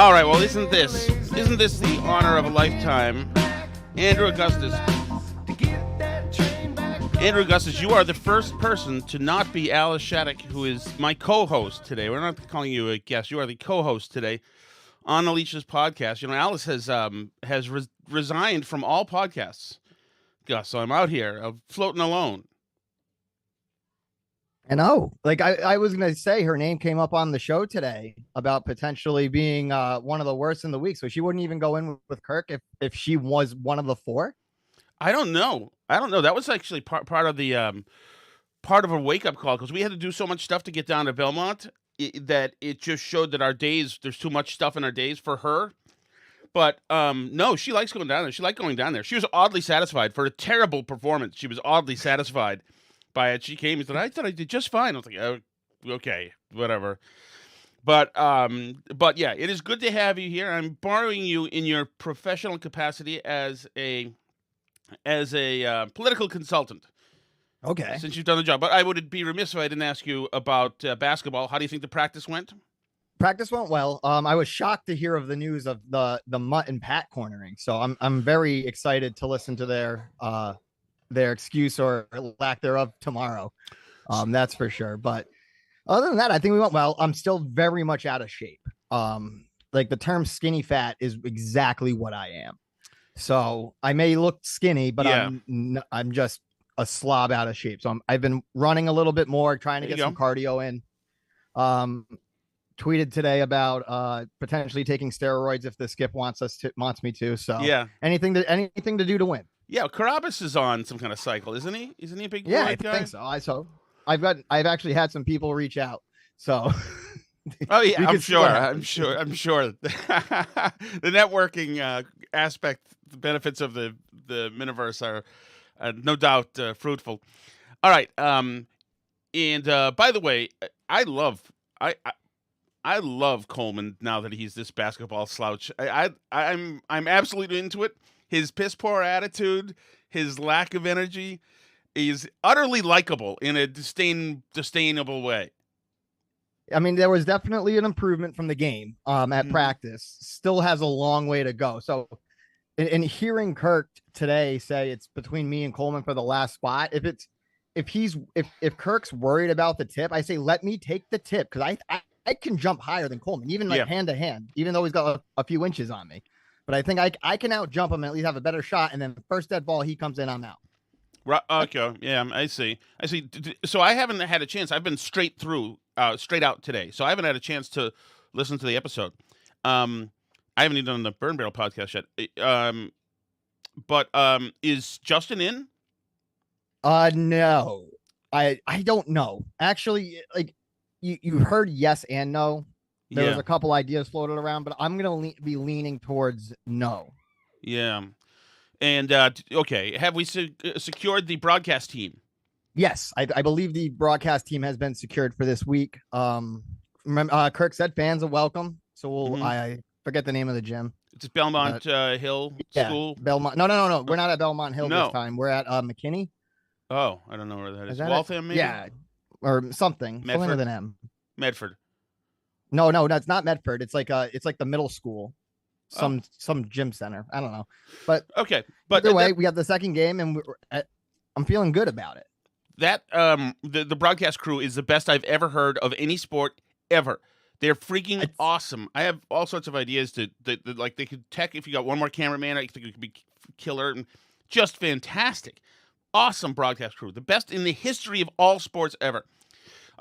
All right, well, isn't this the honor of a lifetime? Andrew Augustus. Andrew Augustus, you are the first person to not be Alice Shattuck, who is my co-host today. We're not calling you a guest. You are the co-host today on the Leeches podcast. You know, Alice has resigned from all podcasts, Gus, so I'm out here floating alone. I know. Like I was going to say, her name came up on the show today about potentially being one of the worst in the week. So she wouldn't even go in with Kirk if she was one of the four. I don't know. That was actually part of the part of a wake up call because we had to do so much stuff to get down to Belmont that it just showed that our days, there's too much stuff in our days for her. But no, she likes going down there. She liked going down there. She was oddly satisfied for a terrible performance. She was oddly satisfied by it. She came and said, "I thought I did just fine." I was like, "Oh, okay, whatever." But yeah, it is good to have you here. I'm borrowing you in your professional capacity as a political consultant. Okay. Since you've done the job. But I would be remiss if I didn't ask you about basketball. How do you think the practice went? Practice went well. I was shocked to hear of the news of the Mutt and Pat cornering. So I'm very excited to listen to their excuse or lack thereof tomorrow. That's for sure. But other than that, I think we went well. I'm still very much out of shape. Like the term skinny fat is exactly what I am. So I may look skinny, but Yeah. I'm just a slob out of shape. So I've been running a little bit more, trying to get some cardio in. Tweeted today about potentially taking steroids if the skip wants me to. So Yeah. anything to do to win. Yeah, Carabas is on some kind of cycle, isn't he? Isn't he a big Yeah, I guy? think so. I've actually had some people reach out. So oh yeah, I'm sure. The networking aspect, the benefits of the miniverse are no doubt fruitful. All right. And by the way, I love Coleman now that he's this basketball slouch. I'm absolutely into it. His piss poor attitude, his lack of energy, is utterly likable in a disdainable way. I mean, there was definitely an improvement from the game at practice. Still has a long way to go. So, in hearing Kirk today say it's between me and Coleman for the last spot, if Kirk's worried about the tip, I say let me take the tip because I can jump higher than Coleman, even like hand to hand, even though he's got a few inches on me. But I think I can out jump him and at least have a better shot. And then first dead ball, he comes in, I'm out. Right. Okay. Yeah, I see. So I haven't had a chance. I've been straight out today. So I haven't had a chance to listen to the episode. I haven't even done the Burn Barrel podcast yet. But is Justin in? No. I don't know. Actually, like you heard yes and no. There was a couple ideas floated around, but I'm going to be leaning towards no. Yeah. And, okay, have we secured the broadcast team? Yes, I believe the broadcast team has been secured for this week. Remember, Kirk said fans are welcome. So I forget the name of the gym. It's Belmont Hill School? Belmont. No. We're not at Belmont Hill this time. We're at McKinney. Oh, I don't know where that is. That Waltham, maybe? Yeah, or something. Medford? Something with an M. Medford. No, it's not Medford. It's like the middle school, some gym center. I don't know, but okay. But either way, we have the second game, and I'm feeling good about it. That the broadcast crew is the best I've ever heard of any sport ever. They're freaking awesome. I have all sorts of ideas like they could tech if you got one more cameraman. I think it could be killer and just fantastic. Awesome broadcast crew, the best in the history of all sports ever.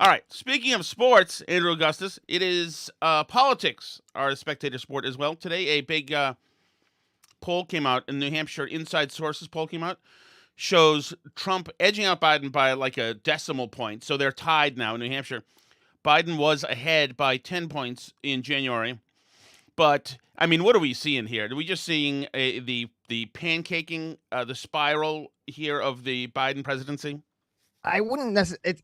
All right, speaking of sports, Andrew Augustus, it is politics, our spectator sport as well. Today, a big poll came out in New Hampshire. Inside Sources poll came out. Shows Trump edging out Biden by like a decimal point. So they're tied now in New Hampshire. Biden was ahead by 10 points in January. But, I mean, what are we seeing here? Are we just seeing the pancaking, the spiral here of the Biden presidency? I wouldn't necessarily...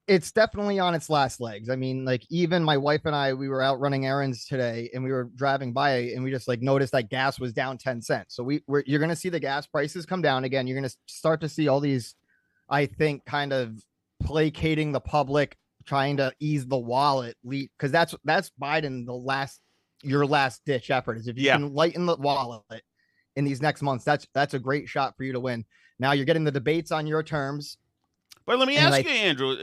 It's definitely on its last legs. I mean, like even my wife and I, we were out running errands today and we were driving by and we just like noticed that gas was down 10 cents. So you're going to see the gas prices come down again. You're going to start to see all these, I think, kind of placating the public, trying to ease the wallet, because that's Biden the last your last ditch effort. Is if you can lighten the wallet in these next months, that's a great shot for you to win. Now you're getting the debates on your terms. But let me ask you, Andrew,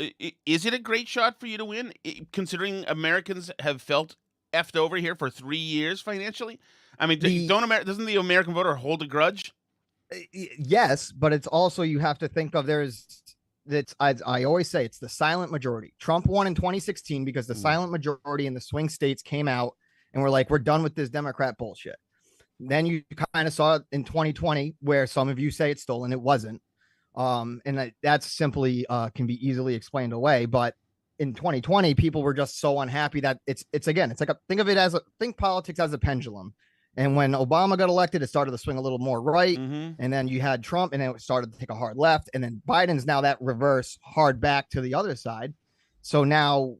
is it a great shot for you to win, considering Americans have felt effed over here for 3 years financially? I mean, doesn't the American voter hold a grudge? Yes, but it's also, you have to think of, I always say it's the silent majority. Trump won in 2016 because the silent majority in the swing states came out and were like, we're done with this Democrat bullshit. Then you kind of saw it in 2020 where some of you say it's stolen. It wasn't. And that's simply can be easily explained away. But in 2020, people were just so unhappy that it's like think politics as a pendulum. And when Obama got elected, it started to swing a little more right. And then you had Trump, and then it started to take a hard left. And then Biden's now that reverse hard back to the other side. So now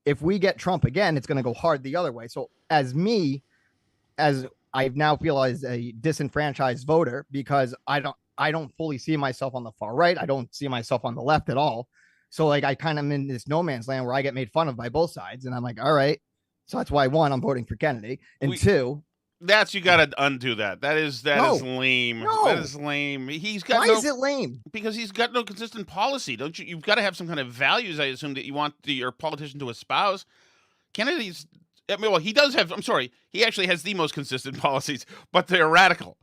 if we get Trump again, it's going to go hard the other way. So as I now feel as a disenfranchised voter, because I don't fully see myself on the far right. I don't see myself on the left at all. So like I kind of am in this no man's land where I get made fun of by both sides. And I'm like, all right. So that's why, one, I'm voting for Kennedy. And two, you got to undo that. That is lame. No. That is lame. Why is it lame? Because he's got no consistent policy. Don't you? You've got to have some kind of values, I assume, that you want your politician to espouse. Kennedy's, he does have, I'm sorry, he actually has the most consistent policies, but they're radical.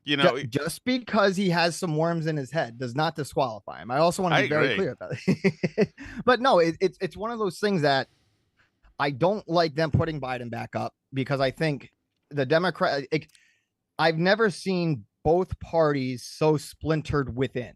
You know, just because he has some worms in his head does not disqualify him. I also want to be very clear about it. But no, it's one of those things that I don't like them putting Biden back up, because I think the I've never seen both parties so splintered within,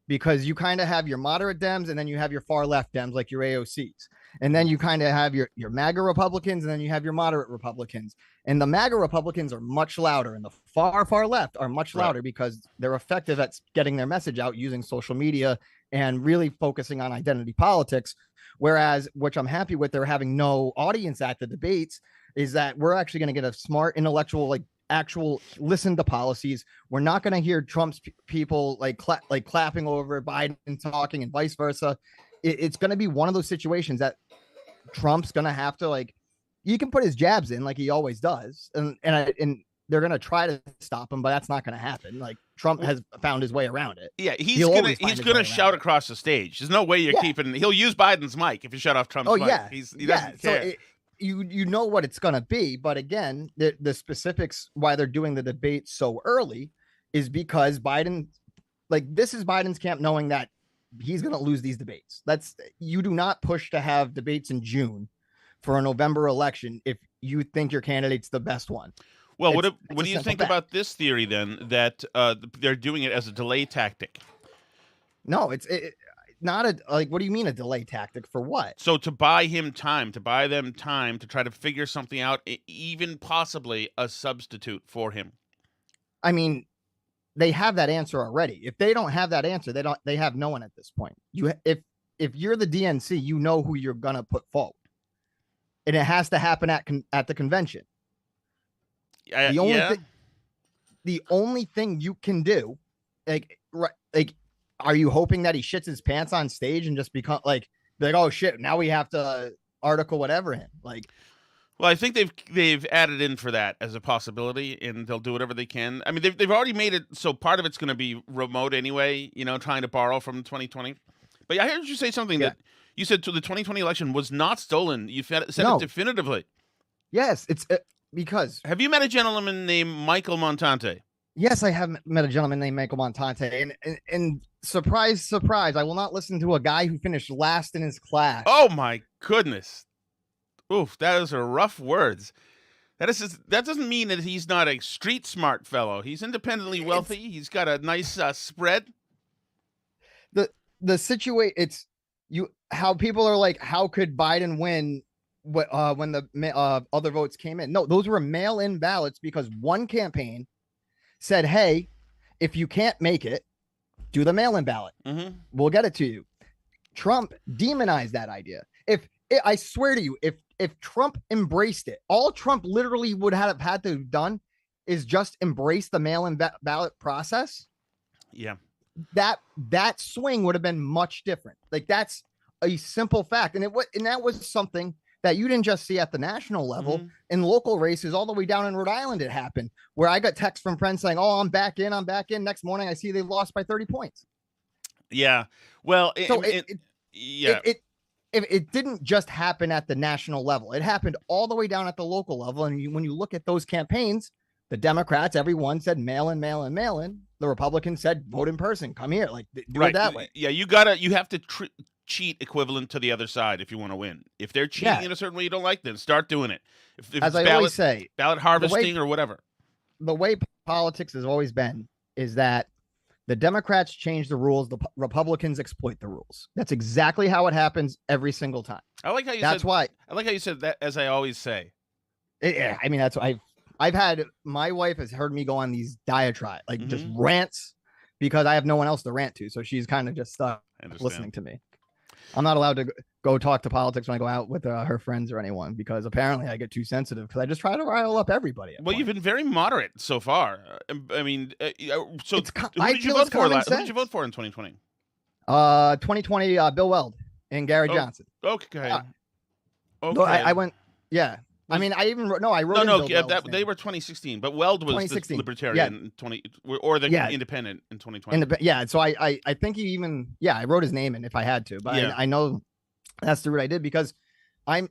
because you kind of have your moderate Dems and then you have your far left Dems, like your AOCs. And then you kind of have your MAGA Republicans, and then you have your moderate Republicans. And the MAGA Republicans are much louder, and the far, far left are much louder because they're effective at getting their message out using social media and really focusing on identity politics. Whereas, which I'm happy with, they're having no audience at the debates, is that we're actually going to get a smart, intellectual, actual listen to policies. We're not going to hear Trump's people clapping over Biden talking and vice versa. It's going to be one of those situations that Trump's going to have to, he can put his jabs in like he always does. And they're going to try to stop him, but that's not going to happen. Trump has found his way around it. Yeah, he's going to shout across the stage. There's no way you're keeping. He'll use Biden's mic if you shut off Trump's mic. Yeah. He doesn't care. So you know what it's going to be. But again, the specifics why they're doing the debate so early is because Biden, this is Biden's camp knowing that he's going to lose these debates. You do not push to have debates in June for a November election if you think your candidate's the best one. Well, what do you think about this theory then, that they're doing it as a delay tactic? No, it's not what do you mean a delay tactic for what? So to buy them time to try to figure something out, even possibly a substitute for him. I mean, they have that answer already. If they don't have that answer, they have no one at this point. If you're the DNC, you know who you're going to put forward. And it has to happen at the convention. The only thing you can do, are you hoping that he shits his pants on stage and just become oh shit, now we have to article whatever him? Well, I think they've added in for that as a possibility, and they'll do whatever they can. I mean, they've already made it so part of it's going to be remote anyway, trying to borrow from 2020. But I heard you say something that you said the 2020 election was not stolen. You said it definitively. Yes, it's because. Have you met a gentleman named Michael Montante? Yes, I have met a gentleman named Michael Montante, and surprise, surprise, I will not listen to a guy who finished last in his class. Oh my goodness. Oof, those are rough words. That doesn't mean that he's not a street smart fellow. He's independently wealthy. He's got a nice spread. The situation, it's how people are like, how could Biden win when the other votes came in? No, those were mail-in ballots because one campaign said, hey, if you can't make it, do the mail-in ballot. Mm-hmm. We'll get it to you. Trump demonized that idea. I swear to you, if Trump embraced it, all Trump literally would have had to have done is just embrace the mail-in ballot process. Yeah. That swing would have been much different. That's a simple fact. And that was something that you didn't just see at the national level. Mhm. In local races all the way down in Rhode Island. It happened where I got texts from friends saying, "Oh, I'm back in. I'm back in." Next morning, I see they lost by 30 points. Yeah. Well, So yeah. it didn't just happen at the national level. It happened all the way down at the local level. And when you look at those campaigns, the Democrats, everyone said mail in, mail in, mail in. The Republicans said vote in person. Come here, like do it that way. Yeah, you have to cheat equivalent to the other side if you want to win. If they're cheating in a certain way you don't like, then start doing it. If as I always say, ballot harvesting or whatever. The way politics has always been is that the Democrats change the rules, the Republicans exploit the rules. That's exactly how it happens every single time. I like how you that's said, why I like how you said that, as I always say. Yeah, I mean, that's I've had, my wife has heard me go on these diatribes, like just rants, because I have no one else to rant to. So she's kind of just listening to me. I'm not allowed to go talk to politics when I go out with her friends or anyone, because apparently I get too sensitive because I just try to rile up everybody. Well, you've been very moderate so far. I mean, so who did you vote for in 2020? 2020, Bill Weld and Gary Johnson. Okay. Okay. I went, yeah. I mean, I even wrote. No, I wrote. No, they were 2016, but Weld was the Libertarian or the Independent in 2020. So I think he even I wrote his name in if I had to, but I know that's the route I did, because I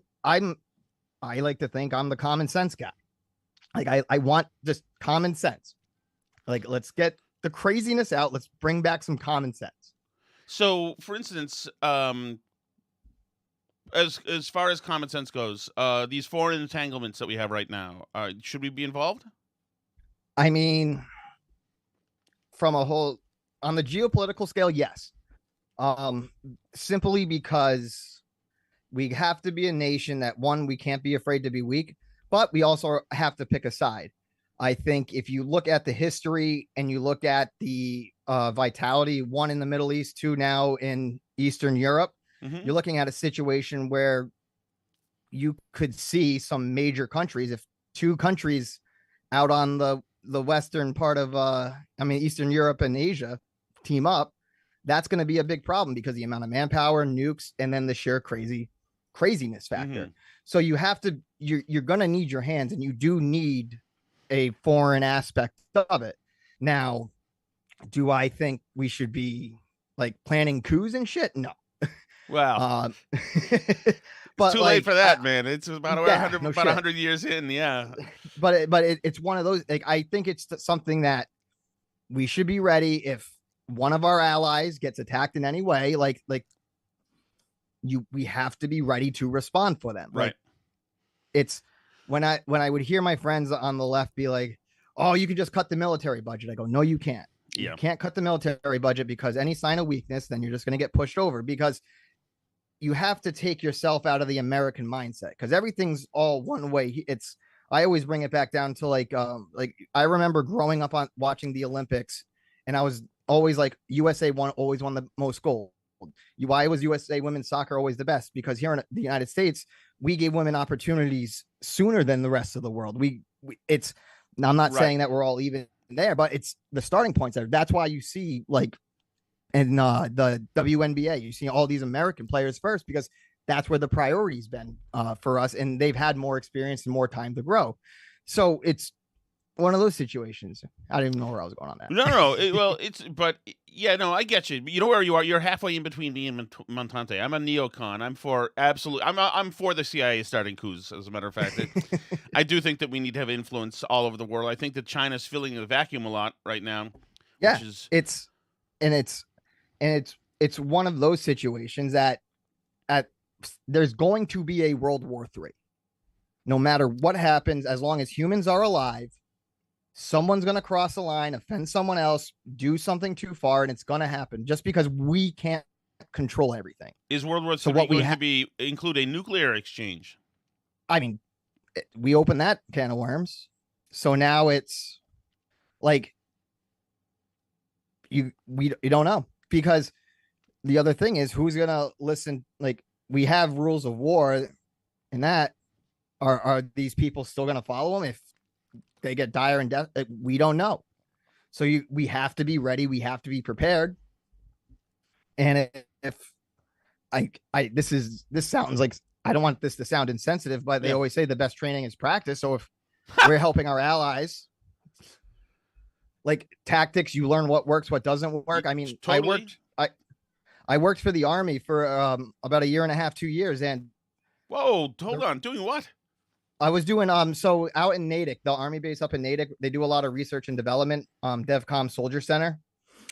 like to think I'm the common sense guy. Like I want just common sense. Like, let's get the craziness out. Let's bring back some common sense. So, for instance, as far as common sense goes, these foreign entanglements that we have right now, should we be involved? I mean, on the geopolitical scale, yes. Simply because we have to be a nation that, one, we can't be afraid to be weak, but we also have to pick a side. I think if you look at the history and you look at the vitality, one in the Middle East, two now in Eastern Europe, you're looking at a situation where you could see some major countries, if two countries out on the western part of Eastern Europe and Asia team up, that's going to be a big problem because the amount of manpower, nukes, and then the sheer craziness factor. So you have to, you're going to need your hands, and you do need a foreign aspect of it. Now, do I think we should be like planning coups and shit? No. Wow. But too late for that, man. It's about 100 years in, But it's one of those, like, I think it's something that we should be ready if one of our allies gets attacked in any way. We have to be ready to respond for them. Right. Like, it's when I would hear my friends on the left be like, "Oh, you can just cut the military budget." I go, "No, you can't. You can't cut the military budget, because any sign of weakness, then you're just going to get pushed over, because you have to take yourself out of the American mindset, because everything's all one way." I always bring it back down to like I remember growing up on watching the Olympics, and I was always like, USA always won the most gold. Why was USA women's soccer always the best? Because here in the United States, we gave women opportunities sooner than the rest of the world. Now, I'm not saying that we're all even there, but it's the starting points there. That's why you see, like, in the WNBA, you see all these American players first, because that's where the priority's been for us, and they've had more experience and more time to grow. So it's one of those situations. I don't even know where I was going on that. No. I get you. You know where you are. You're halfway in between me and Montante. I'm a neocon. I'm for the CIA starting coups. As a matter of fact, I do think that we need to have influence all over the world. I think that China's filling the vacuum a lot right now. Yeah, it's one of those situations that there's going to be a World War III. No matter what happens, as long as humans are alive, someone's going to cross the line, offend someone else, do something too far, and it's going to happen, just because we can't control everything. Is World War III going to include a nuclear exchange? I mean, we opened that can of worms. So now it's like, we don't know, because the other thing is, who's going to listen? Like, we have rules of war, and that are these people still going to follow them if they get dire in death? We don't know. So we have to be ready. We have to be prepared. And if this sounds like I don't want this to sound insensitive, but they Yeah. always say the best training is practice. So if we're helping our allies, like tactics, you learn what works, what doesn't work. I mean, Totally. I worked for the Army for about a year and a half, 2 years, and Whoa, hold on. Doing what? I was doing so out in Natick, the Army base up in Natick, they do a lot of research and development, DevCom Soldier Center.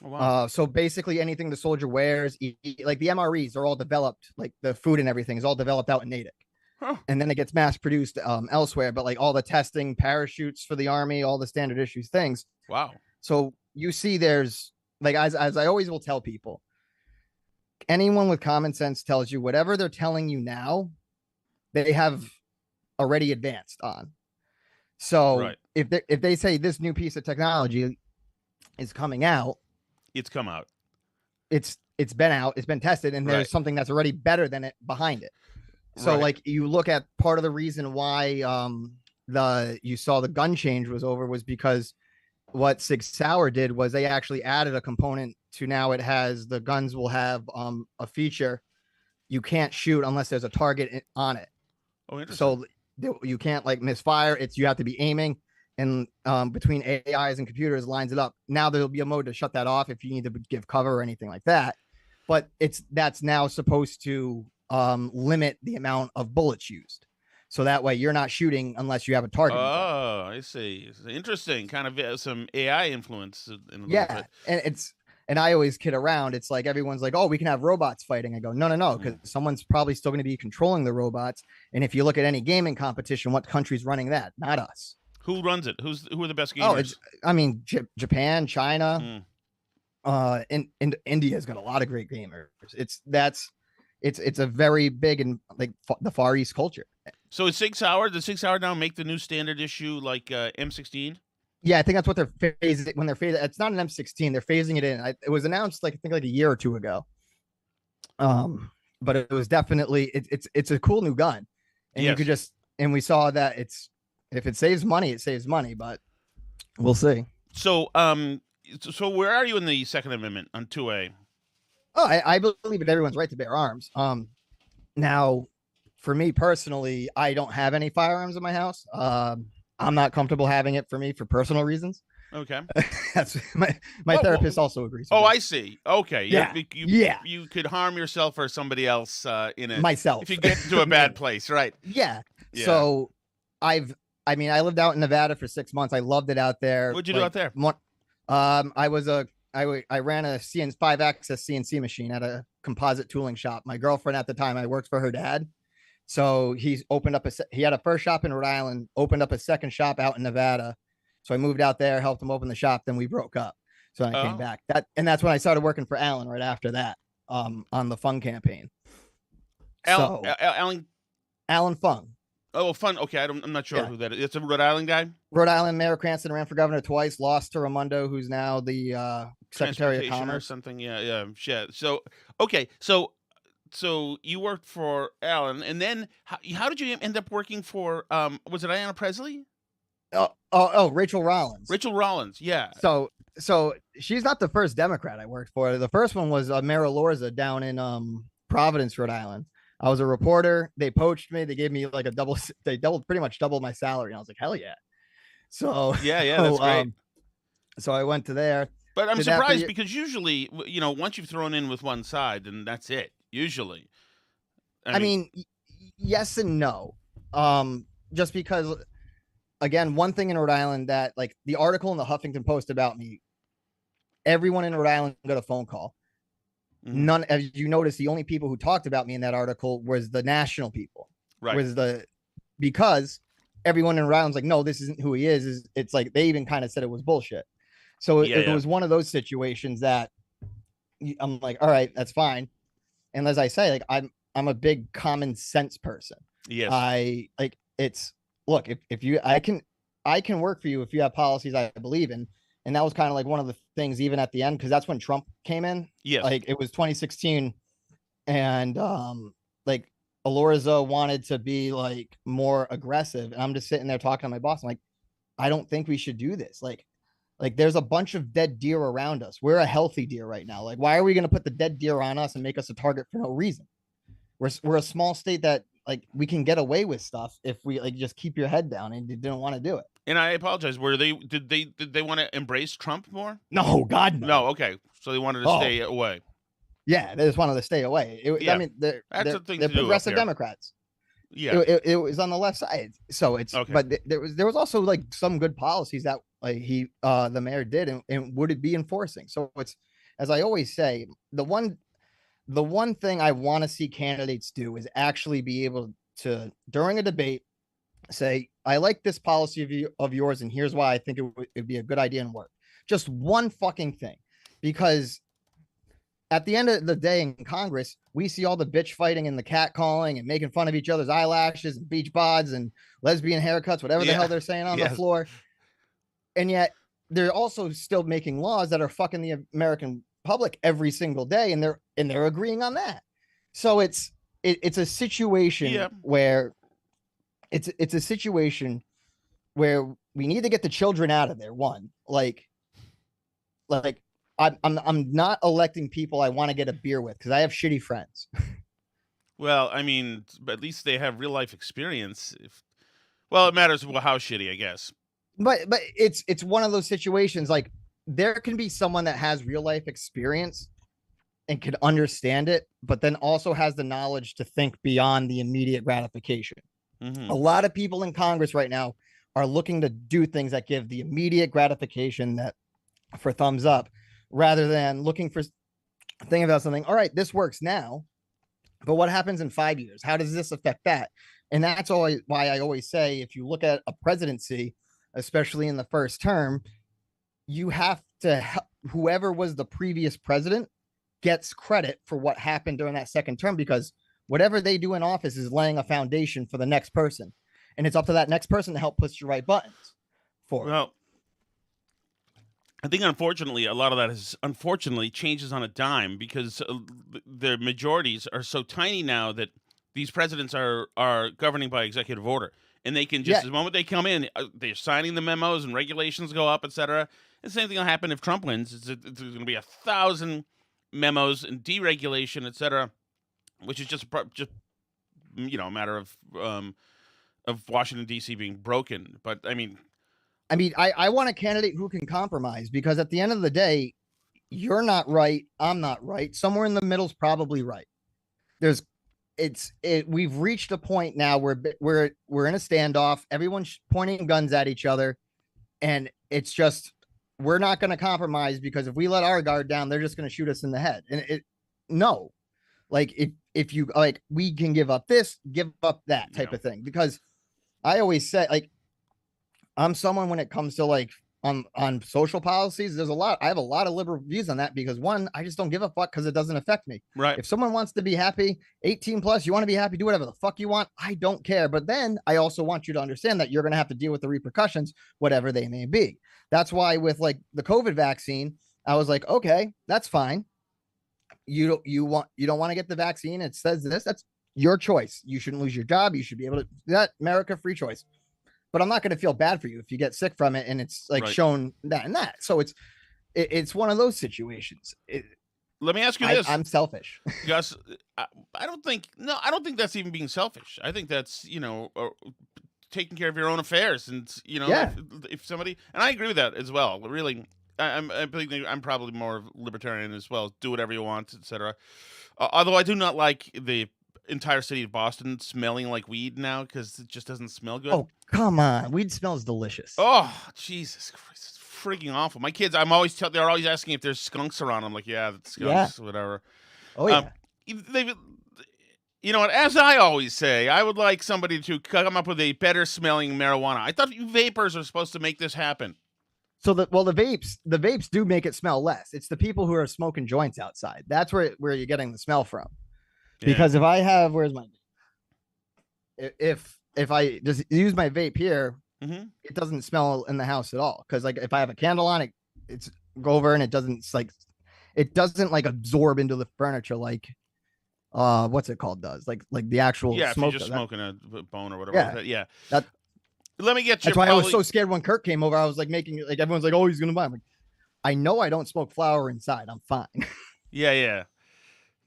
Oh, wow. So basically anything the soldier wears, like the MREs are all developed, like the food and everything is all developed out in Natick. Huh. And then it gets mass produced elsewhere. But like all the testing, parachutes for the Army, all the standard issues things. Wow. So you see there's like, as I always will tell people, anyone with common sense tells you whatever they're telling you now, they have already advanced on. So Right. if they say this new piece of technology is coming out, It's come out. it's been out, it's been tested, and there's Right. something that's already better than it behind it. So Right. like you look at part of the reason why you saw the gun change was over was because what Sig Sauer did was they actually added a component to now it has the guns will have a feature you can't shoot unless there's a target on it. Oh, interesting. So you can't like misfire. It's you have to be aiming, and between AIs and computers lines it up. Now there'll be a mode to shut that off if you need to give cover or anything like that. But that's now supposed to limit the amount of bullets used. So that way you're not shooting unless you have a target. Oh, I see. It's interesting. Kind of some AI influence in a little Yeah, bit. and I always kid around. It's like everyone's like, "Oh, we can have robots fighting." I go, "No, because someone's probably still going to be controlling the robots." And if you look at any gaming competition, what country's running that? Not us. Who runs it? Who are the best gamers? I mean, Japan, China, and India's got a lot of great gamers. It's a very big and like the Far East culture. So is 6 Hour? Does 6 Hour now make the new standard issue like M16? Yeah, I think that's what they're phasing when they're phasing. It's not an M16. They're phasing it in. It was announced like I think like a year or two ago. But it was definitely it's a cool new gun, and you could just and we saw that if it saves money, it saves money, but we'll see. So so where are you in the Second Amendment on 2A? Oh, I believe in everyone's right to bear arms. Now, for me personally, I don't have any firearms in my house. I'm not comfortable having it for me for personal reasons. Okay. That's my therapist also agrees. Oh, I see. Okay. Yeah. You could harm yourself or somebody else in it. Myself. If you get into a bad place, right? Yeah. So I lived out in Nevada for 6 months. I loved it out there. What'd you do out there? I ran a 5-axis CNC machine at a composite tooling shop. My girlfriend at the time, I worked for her dad. So he had a first shop in Rhode Island, opened up a second shop out in Nevada. So I moved out there, helped him open the shop. Then we broke up. So I came back. That's when I started working for Alan right after that, on the Fung campaign. Alan Fung. Oh, Fun. Okay, I'm not sure who that is. It's a Rhode Island guy. Rhode Island Mayor Cranston ran for governor twice, lost to Raimondo, who's now the Secretary of Commerce or something. Yeah. So okay, so you worked for Alan, and then how did you end up working for? Was it Ayanna Presley? Rachel Rollins. Rachel Rollins, yeah. So she's not the first Democrat I worked for. The first one was Mara Lorza down in Providence, Rhode Island. I was a reporter. They poached me. They gave me like pretty much doubled my salary. And I was like, hell yeah. So yeah, that's great. So I went to there. But I'm surprised because usually, once you've thrown in with one side, then that's it. Usually. I mean, yes and no. Just because, again, one thing in Rhode Island that like the article in the Huffington Post about me, everyone in Rhode Island got a phone call. Mm-hmm. None, as you notice, the only people who talked about me in that article was the national people. Right. Because everyone in Rhode Island's like, no, this isn't who he is. It's like they even kind of said it was bullshit. So it was one of those situations that I'm like, all right, that's fine. And as I say, like I'm a big common sense person. Yes. I can work for you if you have policies I believe in. And that was kind of like one of the things, even at the end, because that's when Trump came in. Yes. Like it was 2016. And like Alorza wanted to be like more aggressive. And I'm just sitting there talking to my boss. I'm like, I don't think we should do this. Like there's a bunch of dead deer around us. We're a healthy deer right now. Like, why are we going to put the dead deer on us and make us a target for no reason? We're a small state that like we can get away with stuff if we like just keep your head down, and you didn't want to do it. And I apologize. Did they want to embrace Trump more? No, God, no. No. Okay. So they wanted to stay away. Yeah, they just wanted to stay away. Yeah. I mean, That's they're the thing to do up progressive here. Democrats. Yeah. It was on the left side. So it's Okay. but there was also like some good policies that like the mayor did and would it be enforcing. So it's, as I always say, the one thing I want to see candidates do is actually be able to, during a debate, say, I like this policy of yours, and here's why I think it'd be a good idea and work. Just one fucking thing. Because at the end of the day in Congress, we see all the bitch fighting and the cat calling and making fun of each other's eyelashes and beach bods and lesbian haircuts, whatever the hell they're saying on the floor. And yet they're also still making laws that are fucking the American public every single day, and they're agreeing on that. So it's a situation where it's a situation where we need to get the children out of there. One, like I'm not electing people I want to get a beer with because I have shitty friends. Well, I mean, at least they have real life experience. It matters how shitty, I guess. But it's one of those situations, like there can be someone that has real life experience and can understand it, but then also has the knowledge to think beyond the immediate gratification. Mm-hmm. A lot of people in Congress right now are looking to do things that give the immediate gratification that for thumbs up, rather than looking for thinking about something. All right, this works now, but what happens in 5 years? How does this affect that? And that's always why I always say, if you look at a presidency, especially in the first term, you have to, whoever was the previous president gets credit for what happened during that second term, because whatever they do in office is laying a foundation for the next person. And it's up to that next person to help push the right buttons for it. Well, I think, unfortunately, a lot of that changes on a dime, because the majorities are so tiny now that these presidents are governing by executive order. And they can just, the moment they come in, they're signing the memos and regulations go up, etc. The same thing will happen if Trump wins. There's going to be 1,000 memos and deregulation, etc., which is just a matter of Washington, D.C. being broken. But I mean, I want a candidate who can compromise, because at the end of the day, you're not right, I'm not right. Somewhere in the middle is probably right. We've reached a point now where we're in a standoff. Everyone's pointing guns at each other, and it's just, we're not going to compromise, because if we let our guard down, they're just going to shoot us in the head. And no, like if you like, we can give up this, give up that type of thing. Because I always say, like, I'm someone, when it comes to like on social policies, I have a lot of liberal views on that, because one, I just don't give a fuck because it doesn't affect me. Right. If someone wants to be happy, 18 plus, you want to be happy, do whatever the fuck you want. I don't care. But then I also want you to understand that you're going to have to deal with the repercussions, whatever they may be. That's why with like the COVID vaccine, I was like, okay, that's fine. You don't want to get the vaccine. It says this, that's your choice. You shouldn't lose your job. You should be able to do that. America, free choice. But I'm not going to feel bad for you if you get sick from it and it's like shown that and that. So it's one of those situations. Let me ask you this. I'm selfish. Gus, I don't think that's even being selfish. I think that's, taking care of your own affairs. And, if somebody, and I agree with that as well. Really, I'm probably more libertarian as well. Do whatever you want, etc. Although I do not like the entire city of Boston smelling like weed now, because it just doesn't smell good. Oh, come on. Weed smells delicious. Oh, Jesus Christ. It's freaking awful. My kids, they're always asking if there's skunks around. I'm like, yeah, that's skunks, whatever. Oh, yeah. You know what? As I always say, I would like somebody to come up with a better smelling marijuana. I thought you vapors are supposed to make this happen. So the vapes do make it smell less. It's the people who are smoking joints outside. That's where you're getting the smell from. Because if I have, if I just use my vape here, it doesn't smell in the house at all. Because like if I have a candle on, it's go over and it doesn't like absorb into the furniture like what's it called does like the actual smoke. If you're just smoking a bone or whatever. Let me get you. That's why I was so scared when Kirk came over. I was like making like everyone's like, oh, he's gonna buy. I'm like, I know I don't smoke flower inside. I'm fine. Yeah.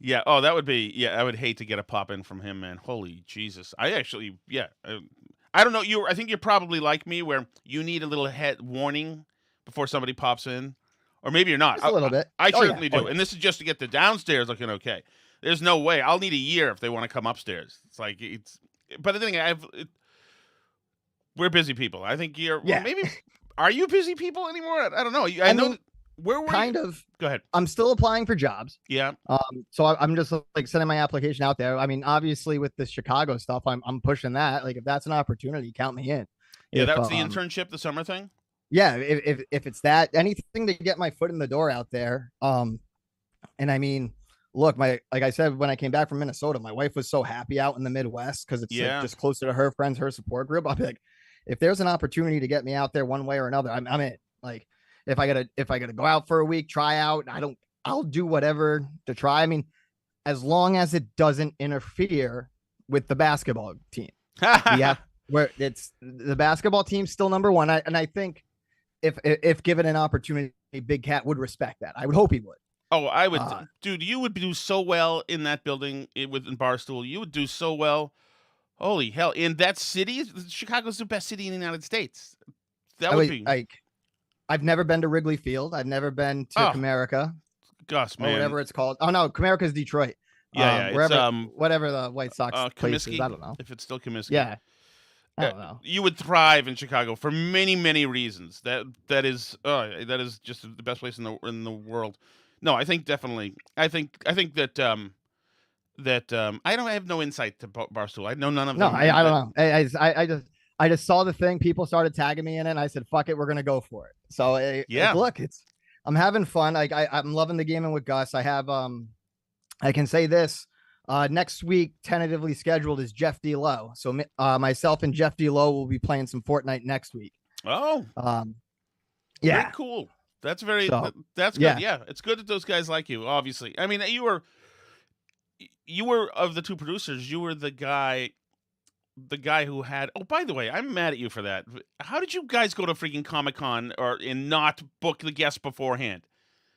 Yeah. Oh, that would be. Yeah, I would hate to get a pop in from him, man. Holy Jesus! I actually, yeah. I don't know. I think you're probably like me, where you need a little head warning before somebody pops in, or maybe you're not. Just a little bit. I Oh yeah. certainly Oh do, yeah. and this is just to get the downstairs looking okay. There's no way. I'll need a year if they want to come upstairs. It's like it's. But the thing, we're busy people. I think you're. Well, Yeah. maybe. Are you busy people anymore? I don't know. I know. mean, Where were kind you? of. Go ahead. I'm still applying for jobs. Yeah. So I'm just like sending my application out there. I mean, obviously with the Chicago stuff, I'm pushing that. Like if that's an opportunity, count me in. Yeah, If that was the internship, the summer thing. yeah, if it's that, anything to get my foot in the door out there. And I mean, look, like I said, when I came back from Minnesota, my wife was so happy out in the Midwest because it's like just closer to her friends, her support group. I'll be like, if there's an opportunity to get me out there one way or another, I'm in. Like if I gotta go out for a week, try out, I'll do whatever to try. I mean, as long as it doesn't interfere with the basketball team. Yeah, where it's the basketball team's still number one. And I think if given an opportunity, Big Cat would respect that. I would hope he would. Oh, I would, dude. You would do so well in that building within Barstool. You would do so well. Holy hell! In that city, Chicago's the best city in the United States. That would be like. I've never been to Wrigley Field. I've never been to Comerica. Gus, man, or whatever it's called. Oh no, Comerica's Detroit. Yeah, wherever, whatever the White Sox place is. I don't know if it's still Comiskey. Yeah, I don't know. You would thrive in Chicago for many, many reasons. That is just the best place in the world. No, I think definitely. I think that I have no insight to Barstool. I know none of them. No, I don't know. I just saw the thing. People started tagging me in it. And I said, "Fuck it, we're gonna go for it." So yeah, look, I'm having fun. Like I'm loving the gaming with Gus. I have I can say this. Next week, tentatively scheduled is Jeff D. Lowe. So myself and Jeff D. Lowe will be playing some Fortnite next week. Oh, yeah, very cool. That's that's good. Yeah, it's good that those guys like you. Obviously, I mean, you were of the two producers. You were the guy who had. Oh, by the way, I'm mad at you for that. How did you guys go to freaking Comic-Con and not book the guests beforehand?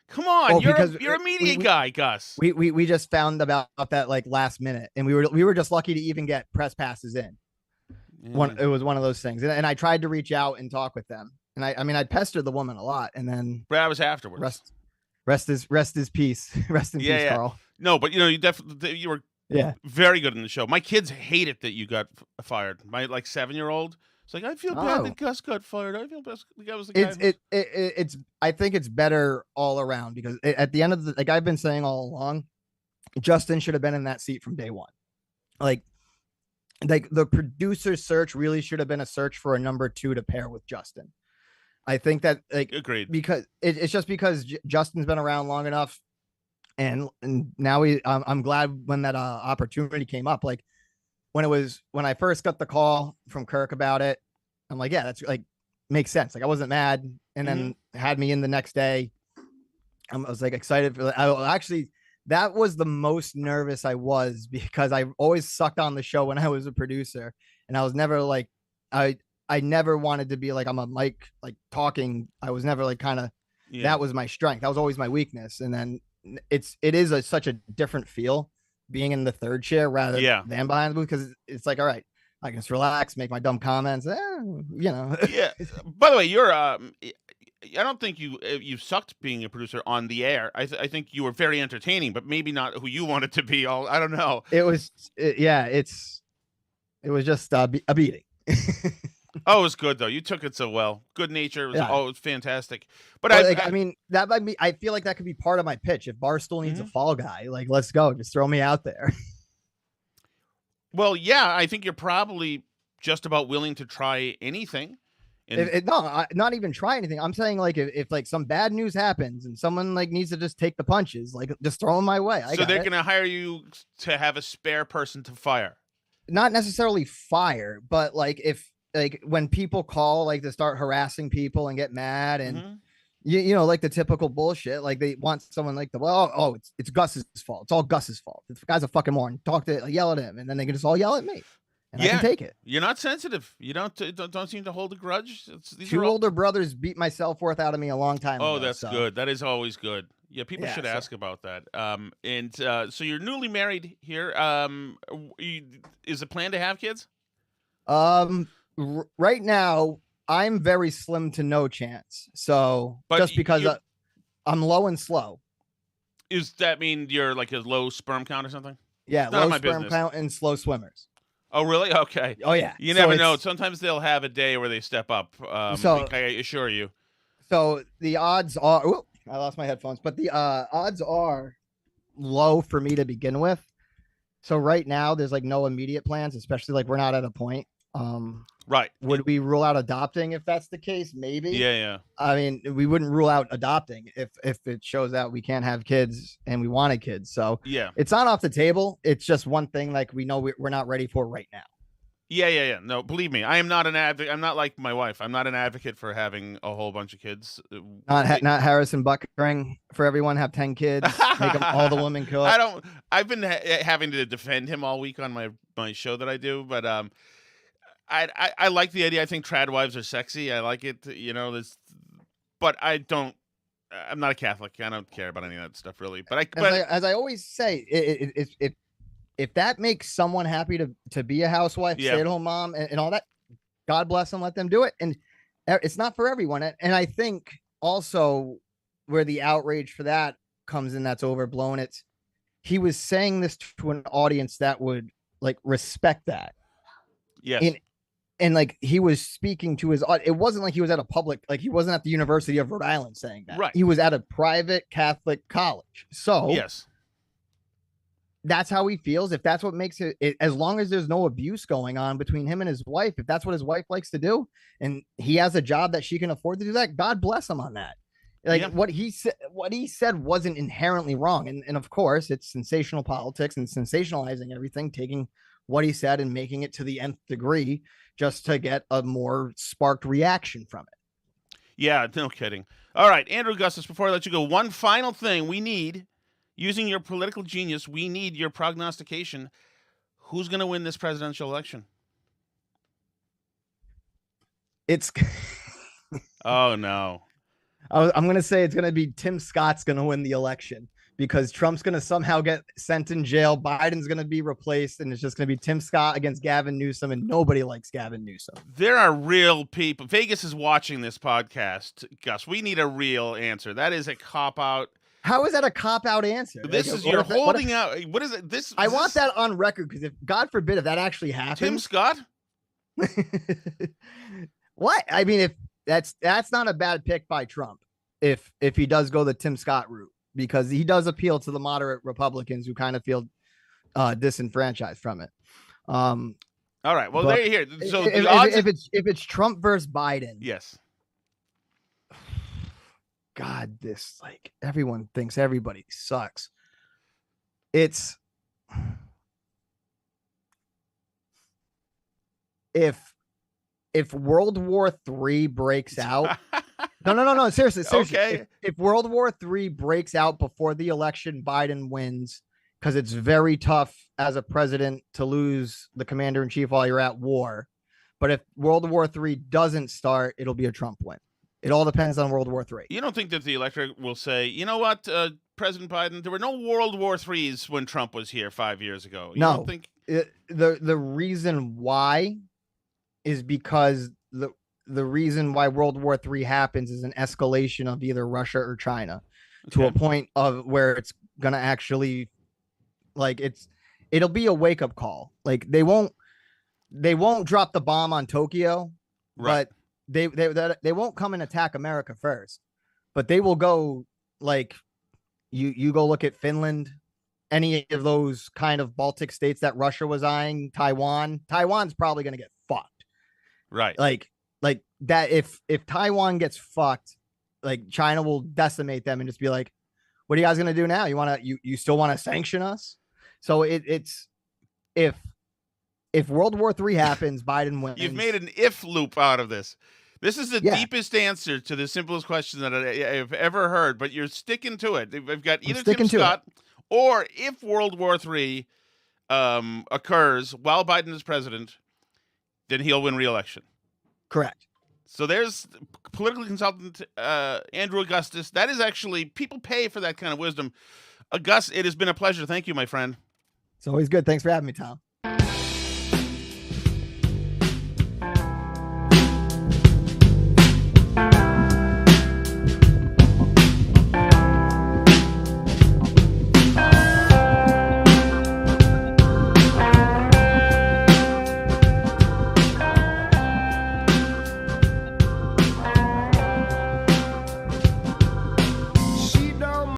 Come on, you're a media guy, Gus. We just found about that like last minute, and we were just lucky to even get press passes in. It was one of those things, and I tried to reach out and talk with them, and I mean I pestered the woman a lot, and then that was afterwards. Rest his peace. Rest in peace, Carl. No, but you were very good in the show. My kids hate it that you got fired. My 7-year-old. It's like, I feel bad that Gus got fired. I feel bad the guy was the guy. It's I think it's better all around because at the end of like I've been saying all along, Justin should have been in that seat from day one. Like the producer search really should have been a search for a number 2 to pair with Justin. I think that agreed because it's just because Justin's been around long enough, and now I'm glad when that opportunity came up. Like when I first got the call from Kirk about it, I'm like, yeah, that's like makes sense. Like I wasn't mad, and then had me in the next day. I was like excited for actually that was the most nervous I was because I always sucked on the show when I was a producer, and I was never like I never wanted to be like I'm a mic like talking. I was never like kind of that was my strength. That was always my weakness, and then it is such a different feel being in the third chair rather than behind the booth because it's like, all right, I can just relax, make my dumb comments, Yeah. By the way, you're I don't think you sucked being a producer on the air. I think you were very entertaining, but maybe not who you wanted to be. I don't know. It was it was just a beating. Oh, it was good though. You took it so well. Good nature. It was fantastic. But I mean, that might be. I feel like that could be part of my pitch. If Barstool needs a fall guy, like let's go, just throw me out there. Well, yeah, I think you're probably just about willing to try anything. Not even try anything. I'm saying like if like some bad news happens and someone like needs to just take the punches, like just throw them my way. So they're gonna hire you to have a spare person to fire. Not necessarily fire, but like if. Like when people call like to start harassing people and get mad and you know like the typical bullshit, like they want someone like it's Gus's fault. It's all Gus's fault. The guy's a fucking moron. Yell at him, and then they can just all yell at me. and I can take it. You're not sensitive. You don't seem to hold a grudge. Two older brothers beat my self-worth out of me a long time ago. Oh, that's good. That is always good. Yeah, people should ask about that. So you're newly married here. Is the plan to have kids? Right now, I'm very slim to no chance. So just because I'm low and slow. Does that mean you're like a low sperm count or something? Yeah, low sperm count and slow swimmers. Oh, really? Okay. Oh, yeah. You never know. Sometimes they'll have a day where they step up. I assure you. So the odds are... Oh, I lost my headphones. But the odds are low for me to begin with. So right now, there's like no immediate plans, especially like we're not at a point. Right. Would we rule out adopting if that's the case? Maybe. Yeah. I mean, we wouldn't rule out adopting if it shows out we can't have kids and we wanted kids. So yeah, it's not off the table. It's just one thing like we know we're not ready for right now. Yeah. No, believe me, I am not an advocate. I'm not like my wife. I'm not an advocate for having a whole bunch of kids. Not Harrison Buckering for everyone have 10 kids. Make them all the women cook. I've been having to defend him all week on my show that I do, but I like the idea. I think trad wives are sexy. I like it, but I'm not a Catholic. I don't care about any of that stuff really. But as I always say, if that makes someone happy to be a housewife, stay-at-home mom, and all that, God bless them, let them do it. And it's not for everyone. And I think also where the outrage for that comes in, that's overblown. He was saying this to an audience that would like respect that. Yes. And like he was speaking to it wasn't like he was at a public, like he wasn't at the University of Rhode Island saying that. Right. He was at a private Catholic college. So yes, that's how he feels. If that's what makes it, as long as there's no abuse going on between him and his wife, if that's what his wife likes to do, and he has a job that she can afford to do that, God bless him on that. Like what he said wasn't inherently wrong. And of course it's sensational politics and sensationalizing everything, taking what he said and making it to the nth degree just to get a more sparked reaction from it. Yeah, no kidding. All right, Andrew Augustus, before I let you go, one final thing we need, using your political genius, we need your prognostication. Who's going to win this presidential election? It's... Oh, no. I'm going to say it's going to be Tim Scott's going to win the election, because Trump's going to somehow get sent in jail. Biden's going to be replaced, and it's just going to be Tim Scott against Gavin Newsom, and nobody likes Gavin Newsom. There are real people. Vegas is watching this podcast. Gus, we need a real answer. That is a cop-out. How is that a cop-out answer? This is, you're holding out. What is it? I want that on record, because if, God forbid, if that actually happens. Tim Scott? What? I mean, if that's not a bad pick by Trump, if he does go the Tim Scott route, because he does appeal to the moderate Republicans who kind of feel disenfranchised from it. All right. Well, there you hear. So if it's Trump versus Biden, yes. God, this, like, everyone thinks everybody sucks. It's if World War III breaks out. No. Seriously. Okay. If World War III breaks out before the election, Biden wins, because it's very tough as a president to lose the commander in chief while you're at war. But if World War III doesn't start, it'll be a Trump win. It all depends on World War III. You don't think that the electorate will say, you know what, President Biden, there were no World War IIIs when Trump was here 5 years ago? You don't think the reason why is because the reason why World War III happens is an escalation of either Russia or China to a point of where it's going to actually, like, it'll be a wake up call. Like they won't drop the bomb on Tokyo, right. But they won't come and attack America first, but they will go, like, you go look at Finland, any of those kind of Baltic states that Russia was eyeing, Taiwan's probably going to get fucked. Right. Like that. If Taiwan gets fucked, like, China will decimate them and just be like, what are you guys going to do now? You still want to sanction us? So it's, if World War III happens, Biden wins. You've made an if loop out of this. This is the deepest answer to the simplest question that I've ever heard, but you're sticking to it. We've got either Tim Scott or if World War III occurs while Biden is president, then he'll win re-election. Correct. So there's political consultant Andrew Augustus. That is actually, people pay for that kind of wisdom. August, it has been a pleasure. Thank you, my friend. It's always good. Thanks for having me, Tom.